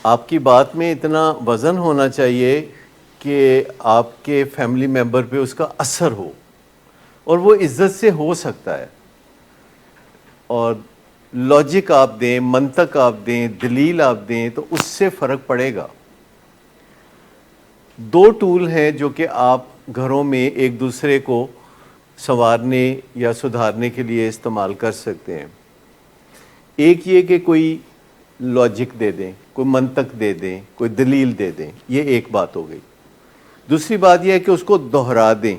آپ کی بات میں اتنا وزن ہونا چاہیے کہ آپ کے فیملی ممبر پہ اس کا اثر ہو، اور وہ عزت سے ہو سکتا ہے، اور لاجک آپ دیں، منطق آپ دیں، دلیل آپ دیں تو اس سے فرق پڑے گا۔ دو ٹول ہیں جو کہ آپ گھروں میں ایک دوسرے کو سنوارنے یا سدھارنے کے لیے استعمال کر سکتے ہیں۔ ایک یہ کہ کوئی لاجک دے دیں، کوئی منطق دے دیں، کوئی دلیل دے دیں، یہ ایک بات ہو گئی۔ دوسری بات یہ ہے کہ اس کو دہرا دیں،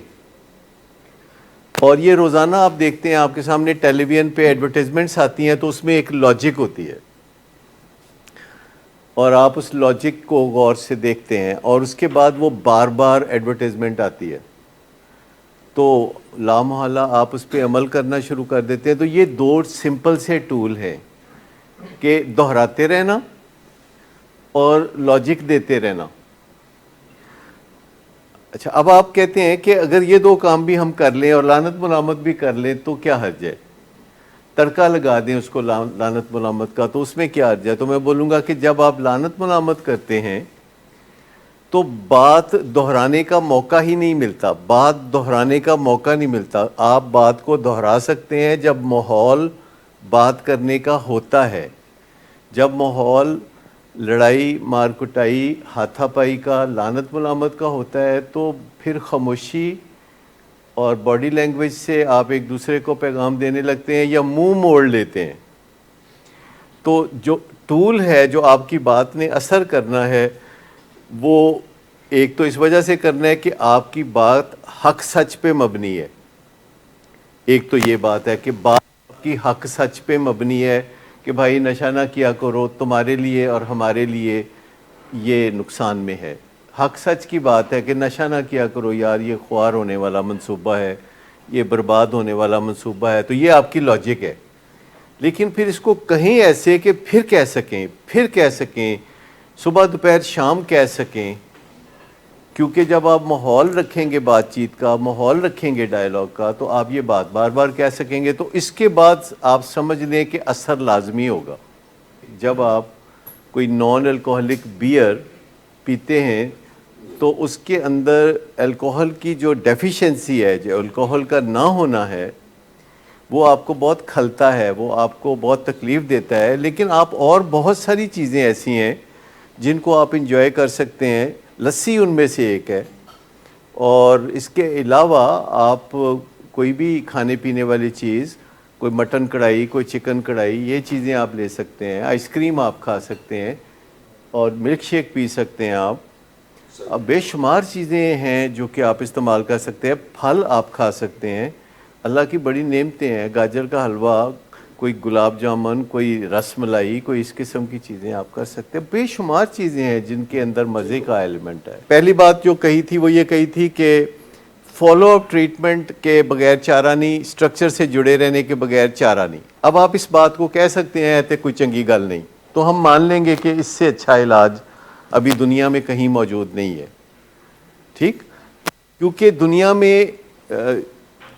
اور یہ روزانہ آپ دیکھتے ہیں، آپ کے سامنے ٹیلی ویژن پہ ایڈورٹائزمنٹس آتی ہیں تو اس میں ایک لاجک ہوتی ہے، اور آپ اس لاجک کو غور سے دیکھتے ہیں، اور اس کے بعد وہ بار بار ایڈورٹائزمنٹ آتی ہے تو لامحالہ آپ اس پہ عمل کرنا شروع کر دیتے ہیں۔ تو یہ دو سمپل سے ٹول ہیں کہ دہراتے رہنا اور لاجک دیتے رہنا۔ اچھا، اب آپ کہتے ہیں کہ اگر یہ دو کام بھی ہم کر لیں اور لعنت ملامت بھی کر لیں تو کیا حرج ہے؟ تڑکا لگا دیں اس کو لعنت ملامت کا، تو اس میں کیا حرج ہے؟ تو میں بولوں گا کہ جب آپ لعنت ملامت کرتے ہیں تو بات دہرانے کا موقع ہی نہیں ملتا، بات دہرانے کا موقع نہیں ملتا۔ آپ بات کو دہرا سکتے ہیں جب ماحول بات کرنے کا ہوتا ہے، جب ماحول لڑائی مار کٹائی ہاتھا پائی کا لعنت ملامت کا ہوتا ہے تو پھر خاموشی اور باڈی لینگویج سے آپ ایک دوسرے کو پیغام دینے لگتے ہیں یا منہ موڑ لیتے ہیں۔ تو جو ٹول ہے جو آپ کی بات نے اثر کرنا ہے، وہ ایک تو اس وجہ سے کرنا ہے کہ آپ کی بات حق سچ پہ مبنی ہے۔ ایک تو یہ بات ہے کہ بات آپ کی حق سچ پہ مبنی ہے کہ بھائی نشہ نہ کیا کرو، تمہارے لیے اور ہمارے لیے یہ نقصان میں ہے۔ حق سچ کی بات ہے کہ نشہ نہ کیا کرو یار، یہ خوار ہونے والا منصوبہ ہے، یہ برباد ہونے والا منصوبہ ہے، تو یہ آپ کی لاجک ہے۔ لیکن پھر اس کو کہیں ایسے کہ پھر کہہ سکیں، صبح دوپہر شام کہہ سکیں، کیونکہ جب آپ ماحول رکھیں گے بات چیت کا، ماحول رکھیں گے ڈائلاگ کا، تو آپ یہ بات بار بار کہہ سکیں گے، تو اس کے بعد آپ سمجھ لیں کہ اثر لازمی ہوگا۔ جب آپ کوئی نان الکوہلک بیئر پیتے ہیں تو اس کے اندر الکوہل کی جو ڈیفیشنسی ہے، جو الکوہل کا نہ ہونا ہے، وہ آپ کو بہت کھلتا ہے، وہ آپ کو بہت تکلیف دیتا ہے، لیکن آپ اور بہت ساری چیزیں ایسی ہیں جن کو آپ انجوائے کر سکتے ہیں۔ لسی ان میں سے ایک ہے، اور اس کے علاوہ آپ کوئی بھی کھانے پینے والی چیز، کوئی مٹن کڑھائی، کوئی چکن کڑھائی، یہ چیزیں آپ لے سکتے ہیں۔ آئس کریم آپ کھا سکتے ہیں، اور ملک شیک پی سکتے ہیں آپ۔ اب بے شمار چیزیں ہیں جو کہ آپ استعمال کر سکتے ہیں۔ پھل آپ کھا سکتے ہیں، اللہ کی بڑی نعمتیں ہیں، گاجر کا حلوہ، کوئی گلاب جامن، کوئی رس ملائی، کوئی اس قسم کی چیزیں آپ کر سکتے ہیں۔ بے شمار چیزیں ہیں جن کے اندر مزے کا ایلیمنٹ ہے۔ پہلی بات جو کہی تھی وہ یہ کہی تھی کہ فالو اپ ٹریٹمنٹ کے بغیر چارہ نہیں، اسٹرکچر سے جڑے رہنے کے بغیر چارہ نہیں۔ اب آپ اس بات کو کہہ سکتے ہیں تے کوئی چنگی گل نہیں، تو ہم مان لیں گے کہ اس سے اچھا علاج ابھی دنیا میں کہیں موجود نہیں ہے، ٹھیک؟ کیونکہ دنیا میں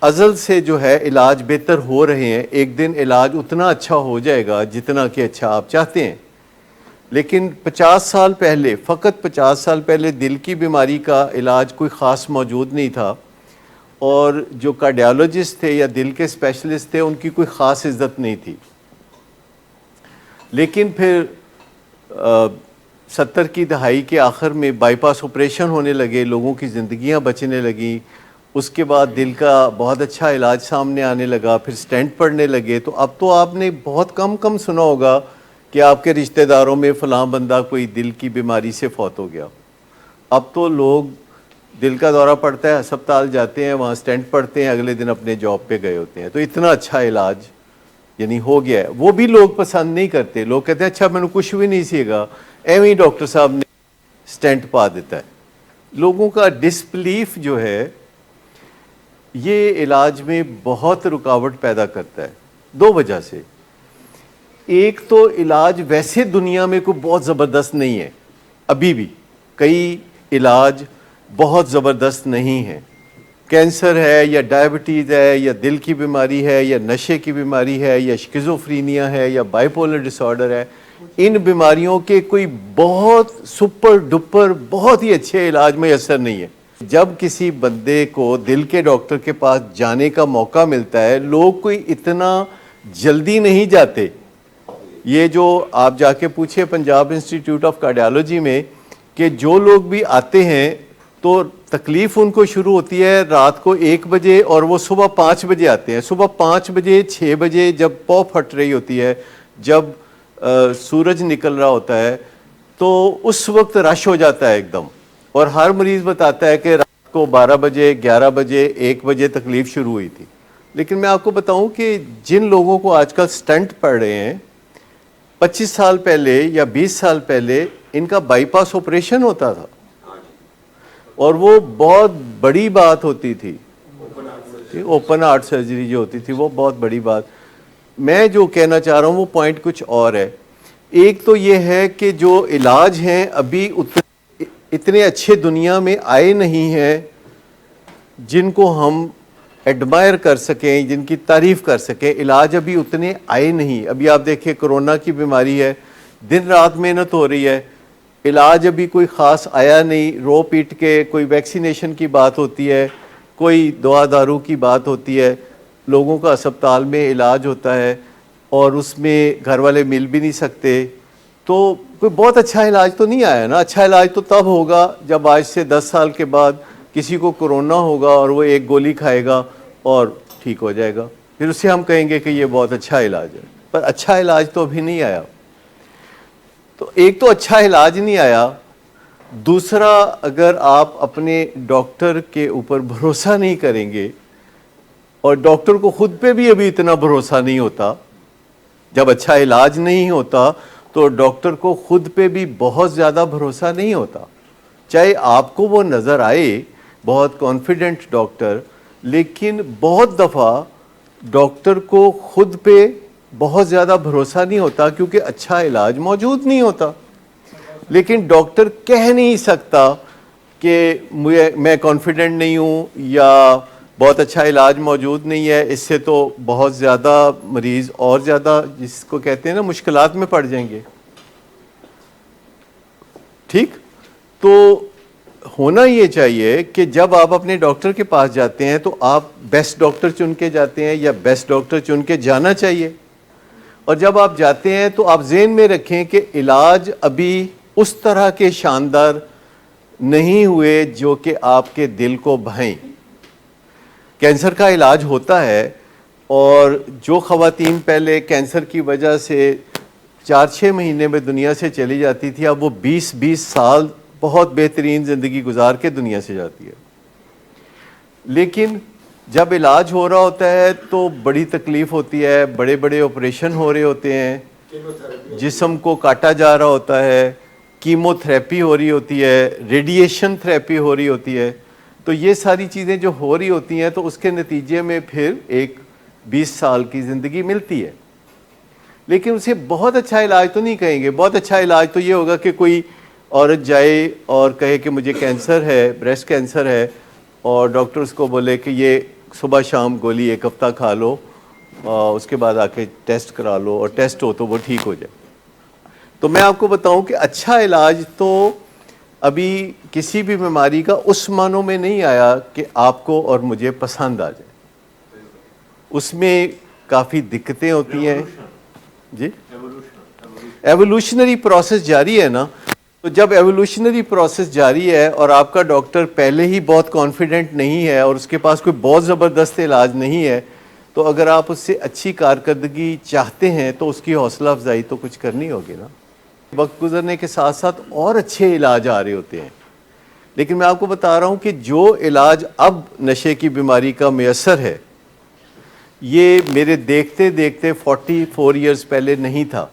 ازل سے جو ہے علاج بہتر ہو رہے ہیں، ایک دن علاج اتنا اچھا ہو جائے گا جتنا کہ اچھا آپ چاہتے ہیں۔ لیکن 50 سال پہلے، فقط 50 سال پہلے دل کی بیماری کا علاج کوئی خاص موجود نہیں تھا، اور جو کارڈیالوجسٹ تھے یا دل کے اسپیشلسٹ تھے ان کی کوئی خاص عزت نہیں تھی۔ لیکن پھر 70 کی دہائی کے آخر میں بائی پاس آپریشن ہونے لگے، لوگوں کی زندگیاں بچنے لگیں، اس کے بعد دل کا بہت اچھا علاج سامنے آنے لگا، پھر سٹینٹ پڑنے لگے۔ تو اب تو آپ نے بہت کم سنا ہوگا کہ آپ کے رشتہ داروں میں فلاں بندہ کوئی دل کی بیماری سے فوت ہو گیا۔ اب تو لوگ دل کا دورہ پڑتا ہے، ہسپتال جاتے ہیں، وہاں سٹینٹ پڑتے ہیں، اگلے دن اپنے جاب پہ گئے ہوتے ہیں۔ تو اتنا اچھا علاج یعنی ہو گیا ہے، وہ بھی لوگ پسند نہیں کرتے۔ لوگ کہتے ہیں اچھا میں نے کچھ بھی نہیں سی گا، ایویں ڈاکٹر صاحب نے سٹینٹ پا دیتا ہے۔ لوگوں کا ڈسبلیف جو ہے یہ علاج میں بہت رکاوٹ پیدا کرتا ہے، دو وجہ سے۔ ایک تو علاج ویسے دنیا میں کوئی بہت زبردست نہیں ہے، ابھی بھی کئی علاج بہت زبردست نہیں ہیں۔ کینسر ہے یا ڈائبٹیز ہے یا دل کی بیماری ہے یا نشے کی بیماری ہے یا شکیزوفرینیا ہے یا بائی پولر ڈس آرڈر ہے، ان بیماریوں کے کوئی بہت سپر ڈپر بہت ہی اچھے علاج میسر نہیں ہے. جب کسی بندے کو دل کے ڈاکٹر کے پاس جانے کا موقع ملتا ہے, لوگ کوئی اتنا جلدی نہیں جاتے. یہ جو آپ جا کے پوچھے پنجاب انسٹیٹیوٹ آف کارڈیالوجی میں کہ جو لوگ بھی آتے ہیں تو تکلیف ان کو شروع ہوتی ہے رات کو 1 بجے اور وہ صبح 5 بجے آتے ہیں. صبح 5 بجے 6 بجے جب پاؤں پھٹ رہی ہوتی ہے, جب سورج نکل رہا ہوتا ہے, تو اس وقت رش ہو جاتا ہے ایک دم. اور ہر مریض بتاتا ہے کہ رات کو 12 بجے 11 بجے 1 بجے تکلیف شروع ہوئی تھی. لیکن میں آپ کو بتاؤں کہ جن لوگوں کو آج کل سٹنٹ پڑ رہے ہیں 25 سال پہلے یا 20 سال پہلے ان کا بائی پاس آپریشن ہوتا تھا اور وہ بہت بڑی بات ہوتی تھی. اوپن ہارٹ سرجری جو ہوتی تھی وہ بہت بڑی بات. میں جو کہنا چاہ رہا ہوں وہ پوائنٹ کچھ اور ہے. ایک تو یہ ہے کہ جو علاج ہیں ابھی اتنے اچھے دنیا میں آئے نہیں ہیں جن کو ہم ایڈمائر کر سکیں, جن کی تعریف کر سکیں. علاج ابھی اتنے آئے نہیں. ابھی آپ دیکھیں کرونا کی بیماری ہے, دن رات محنت ہو رہی ہے, علاج ابھی کوئی خاص آیا نہیں. رو پیٹ کے کوئی ویکسینیشن کی بات ہوتی ہے, کوئی دوا دارو کی بات ہوتی ہے, لوگوں کا اسپتال میں علاج ہوتا ہے اور اس میں گھر والے مل بھی نہیں سکتے. تو کوئی بہت اچھا علاج تو نہیں آیا نا. اچھا علاج تو تب ہوگا جب آج سے 10 سال کے بعد کسی کو کرونا ہوگا اور وہ ایک گولی کھائے گا اور ٹھیک ہو جائے گا, پھر اسے ہم کہیں گے کہ یہ بہت اچھا علاج ہے. پر اچھا علاج تو ابھی نہیں آیا. تو ایک تو اچھا علاج نہیں آیا, دوسرا اگر آپ اپنے ڈاکٹر کے اوپر بھروسہ نہیں کریں گے, اور ڈاکٹر کو خود پہ بھی ابھی اتنا بھروسہ نہیں ہوتا, جب اچھا علاج نہیں ہوتا تو ڈاکٹر کو خود پہ بھی بہت زیادہ بھروسہ نہیں ہوتا. چاہے آپ کو وہ نظر آئے بہت کانفیڈنٹ ڈاکٹر, لیکن بہت دفعہ ڈاکٹر کو خود پہ بہت زیادہ بھروسہ نہیں ہوتا کیونکہ اچھا علاج موجود نہیں ہوتا. لیکن ڈاکٹر کہہ نہیں سکتا کہ میں کانفیڈنٹ نہیں ہوں یا بہت اچھا علاج موجود نہیں ہے, اس سے تو بہت زیادہ مریض اور زیادہ جس کو کہتے ہیں نا مشکلات میں پڑ جائیں گے. ٹھیک, تو ہونا یہ چاہیے کہ جب آپ اپنے ڈاکٹر کے پاس جاتے ہیں تو آپ بیسٹ ڈاکٹر چن کے جاتے ہیں یا بیسٹ ڈاکٹر چن کے جانا چاہیے. اور جب آپ جاتے ہیں تو آپ ذہن میں رکھیں کہ علاج ابھی اس طرح کے شاندار نہیں ہوئے جو کہ آپ کے دل کو بھائیں. کینسر کا علاج ہوتا ہے اور جو خواتین پہلے کینسر کی وجہ سے 4-6 مہینے میں دنیا سے چلی جاتی تھی, اب وہ 20 سال بہت بہترین زندگی گزار کے دنیا سے جاتی ہے. لیکن جب علاج ہو رہا ہوتا ہے تو بڑی تکلیف ہوتی ہے, بڑے بڑے آپریشن ہو رہے ہوتے ہیں, جسم کو کاٹا جا رہا ہوتا ہے, کیمو تھراپی ہو رہی ہوتی ہے, ریڈیشن تھراپی ہو رہی ہوتی ہے. تو یہ ساری چیزیں جو ہو رہی ہوتی ہیں تو اس کے نتیجے میں پھر ایک 20 سال کی زندگی ملتی ہے. لیکن اسے بہت اچھا علاج تو نہیں کہیں گے. بہت اچھا علاج تو یہ ہوگا کہ کوئی عورت جائے اور کہے کہ مجھے کینسر ہے, بریسٹ کینسر ہے, اور ڈاکٹر اس کو بولے کہ یہ صبح شام گولی 1 ہفتہ کھا لو, اس کے بعد آ کے ٹیسٹ کرا لو, اور ٹیسٹ ہو تو وہ ٹھیک ہو جائے. تو میں آپ کو بتاؤں کہ اچھا علاج تو ابھی کسی بھی بیماری کا اس معنوں میں نہیں آیا کہ آپ کو اور مجھے پسند آ جائے. اس میں کافی دقتیں ہوتی ہیں. جی, ایوولوشنری پروسیس جاری ہے نا. تو جب ایوولوشنری پروسیس جاری ہے اور آپ کا ڈاکٹر پہلے ہی بہت کانفیڈنٹ نہیں ہے اور اس کے پاس کوئی بہت زبردست علاج نہیں ہے, تو اگر آپ اس سے اچھی کارکردگی چاہتے ہیں تو اس کی حوصلہ افزائی تو کچھ کرنی ہوگی نا. وقت گزرنے کے ساتھ ساتھ اور اچھے علاج آ رہے ہوتے ہیں. لیکن میں آپ کو بتا رہا ہوں کہ جو علاج اب نشے کی بیماری کا میسر ہے, یہ میرے دیکھتے دیکھتے 44 ایئرز پہلے نہیں تھا.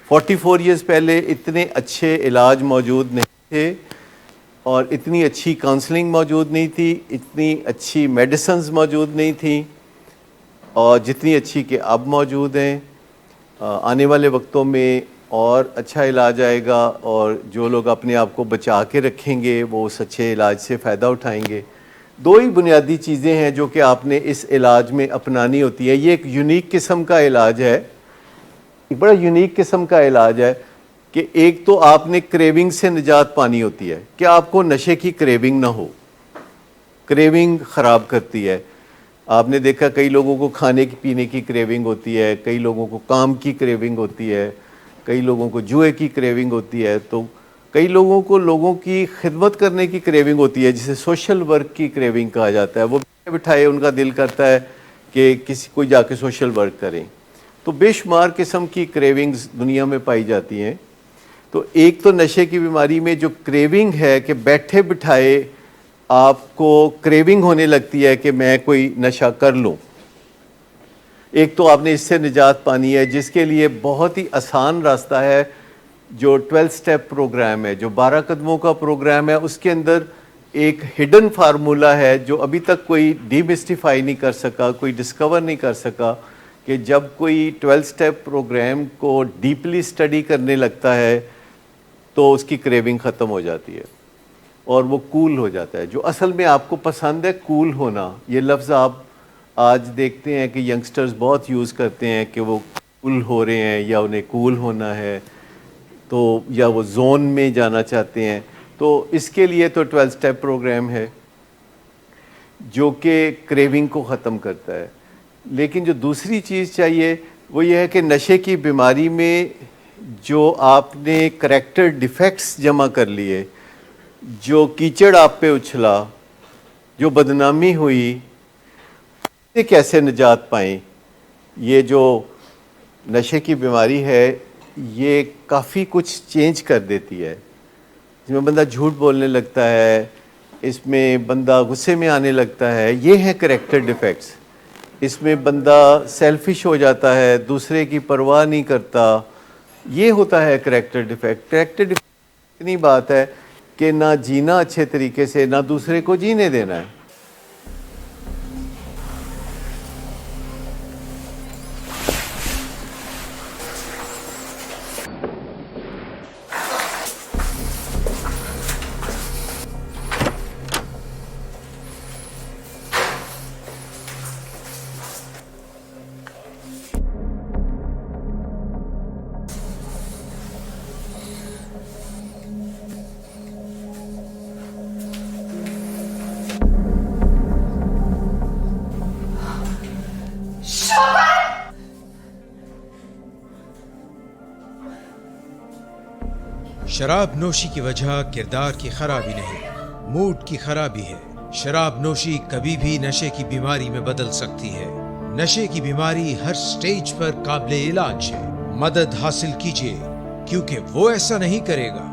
44 ایئرز پہلے اتنے اچھے علاج موجود نہیں تھے, اور اتنی اچھی کاؤنسلنگ موجود نہیں تھی, اتنی اچھی میڈیسنز موجود نہیں تھیں, اور جتنی اچھی کہ اب موجود ہیں. آنے والے وقتوں میں اور اچھا علاج آئے گا, اور جو لوگ اپنے آپ کو بچا کے رکھیں گے وہ اس اچھے علاج سے فائدہ اٹھائیں گے. 2 ہی بنیادی چیزیں ہیں جو کہ آپ نے اس علاج میں اپنانی ہوتی ہے. یہ ایک یونیک قسم کا علاج ہے, بڑا یونیک قسم کا علاج ہے کہ ایک تو آپ نے کریونگ سے نجات پانی ہوتی ہے کہ آپ کو نشے کی کریونگ نہ ہو. کریونگ خراب کرتی ہے. آپ نے دیکھا کئی لوگوں کو کھانے کی پینے کی کریونگ ہوتی ہے, کئی لوگوں کو کام کی کریونگ ہوتی ہے, کئی لوگوں کو جوئے کی کریونگ ہوتی ہے, تو کئی لوگوں کو لوگوں کی خدمت کرنے کی کریونگ ہوتی ہے جسے سوشل ورک کی کریونگ کہا جاتا ہے. وہ بٹھائے ان کا دل کرتا ہے کہ کسی کو جا کے سوشل ورک کریں. تو بے شمار قسم کی کریونگز دنیا میں پائی جاتی ہیں. تو ایک تو نشے کی بیماری میں جو کریونگ ہے کہ بیٹھے بٹھائے آپ کو کریونگ ہونے لگتی ہے کہ میں کوئی نشہ کر لوں. ایک تو آپ نے اس سے نجات پانی ہے جس کے لیے بہت ہی آسان راستہ ہے. جو 12 سٹیپ پروگرام ہے, جو 12 قدموں کا پروگرام ہے, اس کے اندر ایک ہڈن فارمولا ہے جو ابھی تک کوئی ڈی مسٹیفائی نہیں کر سکا, کوئی ڈسکور نہیں کر سکا, کہ جب کوئی 12 سٹیپ پروگرام کو ڈیپلی اسٹڈی کرنے لگتا ہے تو اس کی کریونگ ختم ہو جاتی ہے اور وہ کول ہو جاتا ہے. جو اصل میں آپ کو پسند ہے کول ہونا, یہ لفظ آپ آج دیکھتے ہیں کہ ینگسٹرز بہت یوز کرتے ہیں کہ وہ کول ہو رہے ہیں یا انہیں کول ہونا ہے, تو یا وہ زون میں جانا چاہتے ہیں. تو اس کے لیے تو 12 سٹیپ پروگرام ہے جو کہ کریونگ کو ختم کرتا ہے. لیکن جو دوسری چیز چاہیے وہ یہ ہے کہ نشے کی بیماری میں جو آپ نے کریکٹر ڈیفیکٹس جمع کر لیے, جو کیچڑ آپ پہ اچھلا, جو بدنامی ہوئی, سے کیسے نجات پائیں. یہ جو نشے کی بیماری ہے یہ کافی کچھ چینج کر دیتی ہے. اس میں بندہ جھوٹ بولنے لگتا ہے, اس میں بندہ غصے میں آنے لگتا ہے, یہ ہیں کریکٹر ڈیفیکٹس. اس میں بندہ سیلفش ہو جاتا ہے, دوسرے کی پرواہ نہیں کرتا, یہ ہوتا ہے کریکٹر ڈیفیکٹ. کریکٹر ڈیفیکٹ اتنی بات ہے کہ نہ جینا اچھے طریقے سے, نہ دوسرے کو جینے دینا ہے. شراب نوشی کی وجہ کردار کی خرابی نہیں, موڈ کی خرابی ہے. شراب نوشی کبھی بھی نشے کی بیماری میں بدل سکتی ہے. نشے کی بیماری ہر سٹیج پر قابل علاج ہے. مدد حاصل کیجیے کیونکہ وہ ایسا نہیں کرے گا.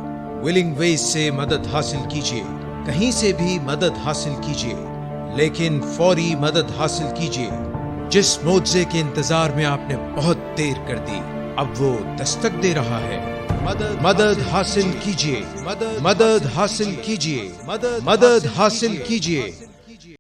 ولنگ ویز سے مدد حاصل کیجیے, کہیں سے بھی مدد حاصل کیجیے, لیکن فوری مدد حاصل کیجیے. جس معجزے کے انتظار میں آپ نے بہت دیر کر دی اب وہ دستک دے رہا ہے. مدد حاصل کیجیے, مدد حاصل کیجیے, مدد حاصل کیجیے.